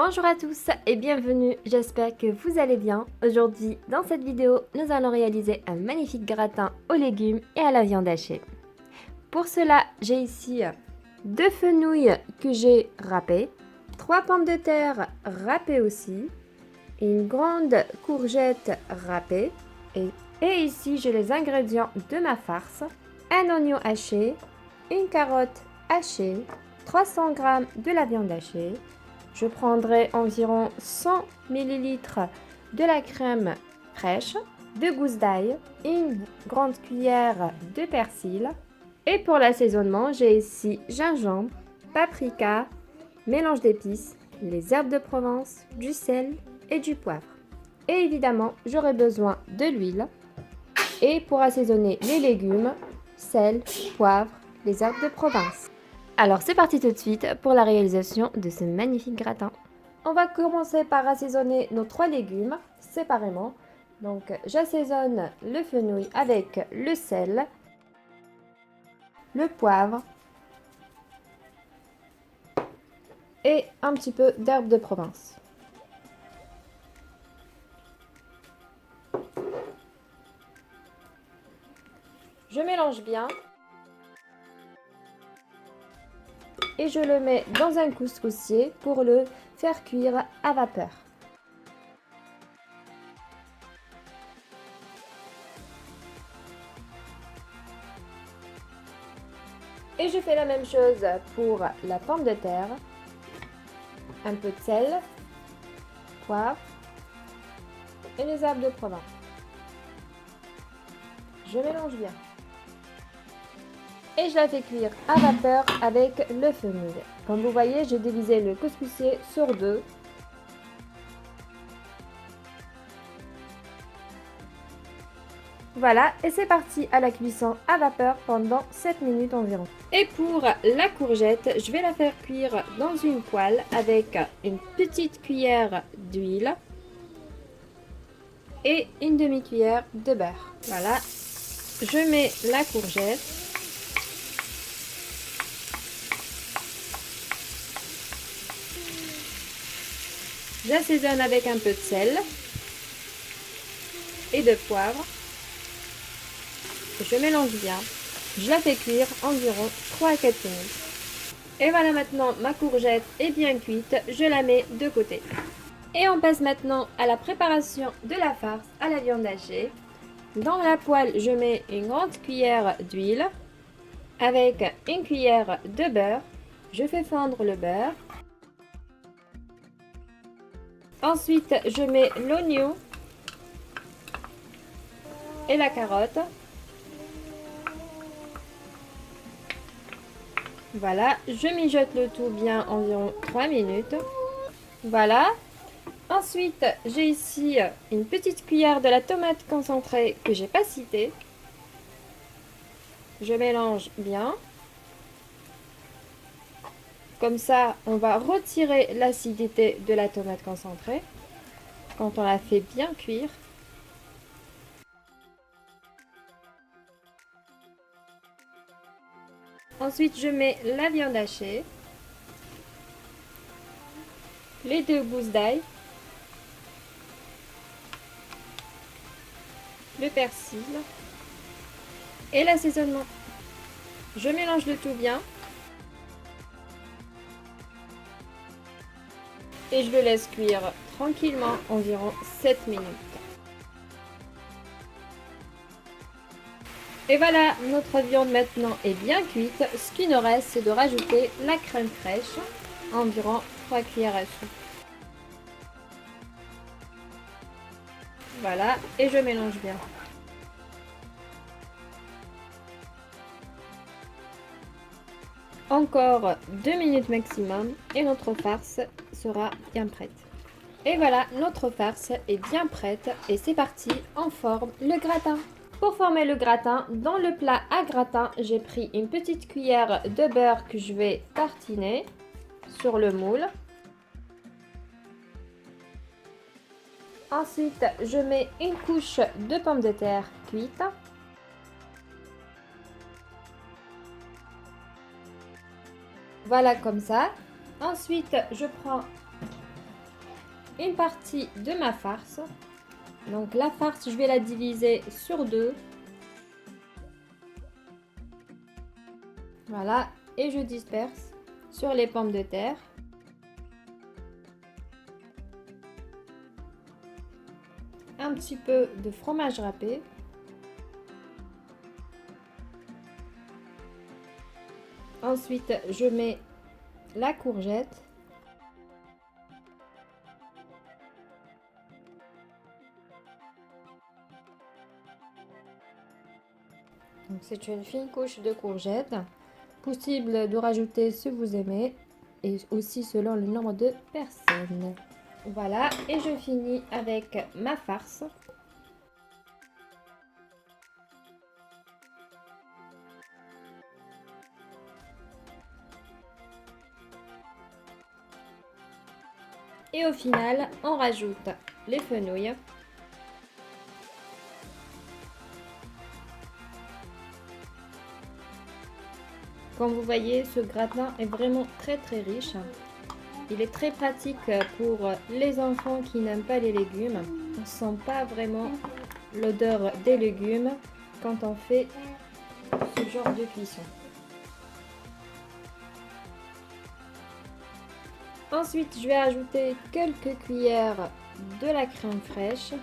Bonjour à tous et bienvenue, j'espère que vous allez bien. Aujourd'hui, dans cette vidéo, nous allons réaliser un magnifique gratin aux légumes et à la viande hachée. Pour cela, j'ai ici 2 fenouils que j'ai râpées, 3 pommes de terre râpées aussi, une grande courgette râpée et ici j'ai les ingrédients de ma farce, un oignon haché, une carotte hachée, 300 g de la viande hachée. Je prendrai environ 100 ml de la crème fraîche, 2 gousses d'ail, une grande cuillère de persil. Et pour l'assaisonnement, j'ai ici gingembre, paprika, mélange d'épices, les herbes de Provence, du sel et du poivre. Et évidemment, j'aurai besoin de l'huile. Et pour assaisonner les légumes, sel, poivre, les herbes de Provence. Alors c'est parti tout de suite pour la réalisation de ce magnifique gratin. On va commencer par assaisonner nos 3 légumes séparément. Donc j'assaisonne le fenouil avec le sel, le poivre et un petit peu d'herbes de Provence. Je mélange bien. Et je le mets dans un couscoussier pour le faire cuire à vapeur. Et je fais la même chose pour la pomme de terre. Un peu de sel, poivre et les herbes de Provence. Je mélange bien. Et je la fais cuire à vapeur avec le fenouil. Comme vous voyez, j'ai divisé le couscoussier sur 2. Voilà, et c'est parti à la cuisson à vapeur pendant 7 minutes environ. Et pour la courgette, je vais la faire cuire dans une poêle avec une petite cuillère d'huile et une demi-cuillère de beurre. Voilà, je mets la courgette. J'assaisonne avec un peu de sel et de poivre. Je mélange bien. Je la fais cuire environ 3 à 4 minutes. Et voilà, maintenant ma courgette est bien cuite. Je la mets de côté. Et on passe maintenant à la préparation de la farce à la viande hachée. Dans la poêle, je mets une grande cuillère d'huile avec une cuillère de beurre. Je fais fondre le beurre. Ensuite, je mets l'oignon et la carotte. Voilà, je mijote le tout bien environ 3 minutes. Voilà. Ensuite, j'ai ici une petite cuillère de la tomate concentrée que j'ai pas citée. Je mélange bien. Comme ça, on va retirer l'acidité de la tomate concentrée quand on la fait bien cuire. Ensuite, je mets la viande hachée, les 2 gousses d'ail, le persil et l'assaisonnement. Je mélange le tout bien et je le laisse cuire tranquillement environ 7 minutes. Et voilà, notre viande maintenant est bien cuite. Ce qui nous reste, c'est de rajouter la crème fraîche, environ 3 cuillères à soupe. Voilà, et je mélange bien. Encore 2 minutes maximum et notre farce sera bien prête. Et voilà, notre farce est bien prête et c'est parti, on forme le gratin. Pour former le gratin, dans le plat à gratin, j'ai pris une petite cuillère de beurre que je vais tartiner sur le moule. Ensuite, je mets une couche de pommes de terre cuites. Voilà comme ça. Ensuite, je prends une partie de ma farce. Donc la farce, je vais la diviser sur deux. Voilà, et je disperse sur les pommes de terre. Un petit peu de fromage râpé. Ensuite, je mets la courgette. Donc c'est une fine couche de courgettes. Possible de rajouter si vous aimez et aussi selon le nombre de personnes. Voilà, et je finis avec ma farce. Et au final, on rajoute les fenouils. Comme vous voyez, ce gratin est vraiment très riche. Il est très pratique pour les enfants qui n'aiment pas les légumes. On ne sent pas vraiment l'odeur des légumes quand on fait ce genre de cuisson. Ensuite, je vais ajouter quelques cuillères de la crème fraîche.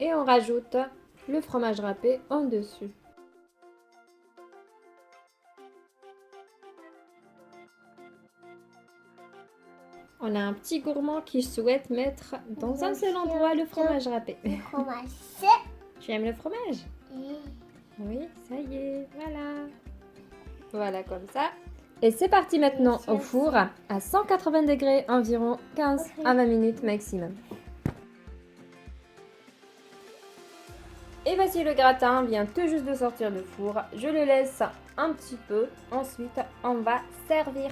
Et on rajoute le fromage râpé en dessus. On a un petit gourmand qui souhaite mettre dans un seul endroit le fromage râpé. Le fromage. Tu aimes le fromage? Oui, ça y est, voilà. Voilà comme ça. Et c'est parti maintenant au four à 180 degrés environ 15 à 20 minutes maximum. Et voici le gratin, vient tout juste de sortir du four. Je le laisse un petit peu. Ensuite, on va servir.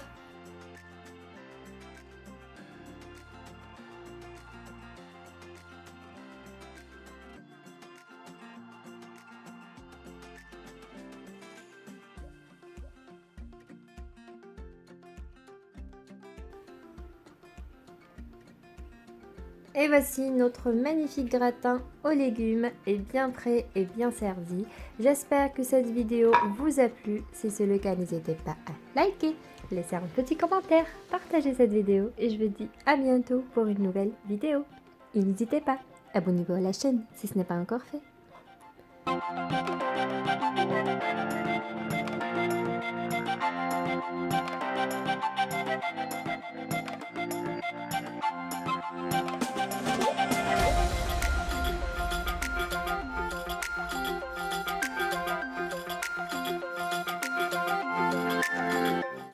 Et voici notre magnifique gratin aux légumes est bien prêt et bien servi. J'espère que cette vidéo vous a plu. Si c'est le cas, n'hésitez pas à liker, laisser un petit commentaire, partager cette vidéo et je vous dis à bientôt pour une nouvelle vidéo. Et n'hésitez pas, abonnez-vous à la chaîne si ce n'est pas encore fait.